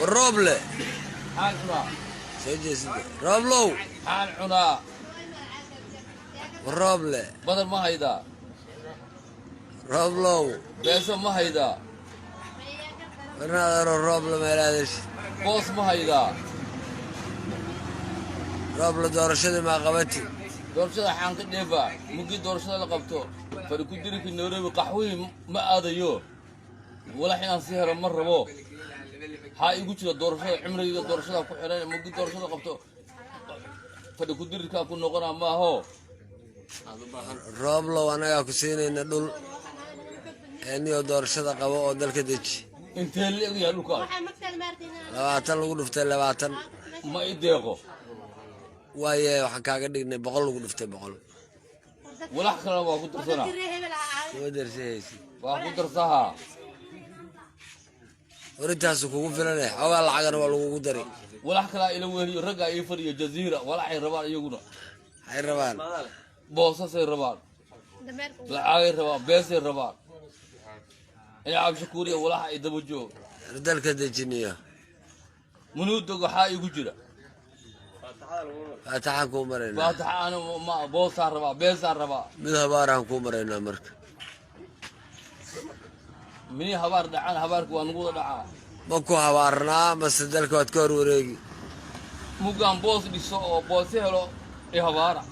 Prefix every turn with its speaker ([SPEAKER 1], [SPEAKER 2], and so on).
[SPEAKER 1] والروبلة
[SPEAKER 2] حال عنا
[SPEAKER 1] سجل سجل روبلو
[SPEAKER 2] حال عنا
[SPEAKER 1] والروبلة
[SPEAKER 2] بدل ما هيدا
[SPEAKER 1] روبلو
[SPEAKER 2] بيسو ما هيدا
[SPEAKER 1] ونادر الروبلة ما يلادش
[SPEAKER 2] بوس ما هيدا
[SPEAKER 1] روبلة دورشدي ما قبتي
[SPEAKER 2] doorashada xaan ka dheefaa mugii doorashada la qabto fari ku diri ki Nairobi qaxwi ma aadayo walax inaan si helo ma rabo ha igu jira doorashada cimriga doorashada ku xiran mugii doorashada qabto fari ku diri ka ku noqona ma aho
[SPEAKER 1] روبلو anaga ku siinayna dhul eniyo doorashada qabo oo dalka deji
[SPEAKER 2] intee leeg yaa dhulka
[SPEAKER 1] 20 lagu dhuftay 20
[SPEAKER 2] ma i deeqo
[SPEAKER 1] waaye waxaan kaaga dhignay 100 lagu dhuftay 100
[SPEAKER 2] walax kale waa ku darsana
[SPEAKER 1] soo darsaysi
[SPEAKER 2] waa ku darsaha
[SPEAKER 1] warintaas kugu filanay xogaa lacagana waa lagu dari
[SPEAKER 2] walax kale ila weeriyo raga ay fariyo jaziira walax ay rabaan iyaguna
[SPEAKER 1] ay rabaan
[SPEAKER 2] boosasay rabaan lacagay rabaan beesay rabaan ay abshakuriya walax ay daba joog
[SPEAKER 1] dalka dejiniyo
[SPEAKER 2] munuudo waxa igu jira
[SPEAKER 1] faataxan ku marayna
[SPEAKER 2] faataxa ana ma boosa rabaa beesa rabaa
[SPEAKER 1] mid habaaraan ku marayna marka
[SPEAKER 2] mini habaar dhacaan habaarku waa nagu dhacaa
[SPEAKER 1] ma ku habaarnaa mase dalka waad ka hor wareegi
[SPEAKER 2] mugaan boos dhiso oo boos helo ee habaara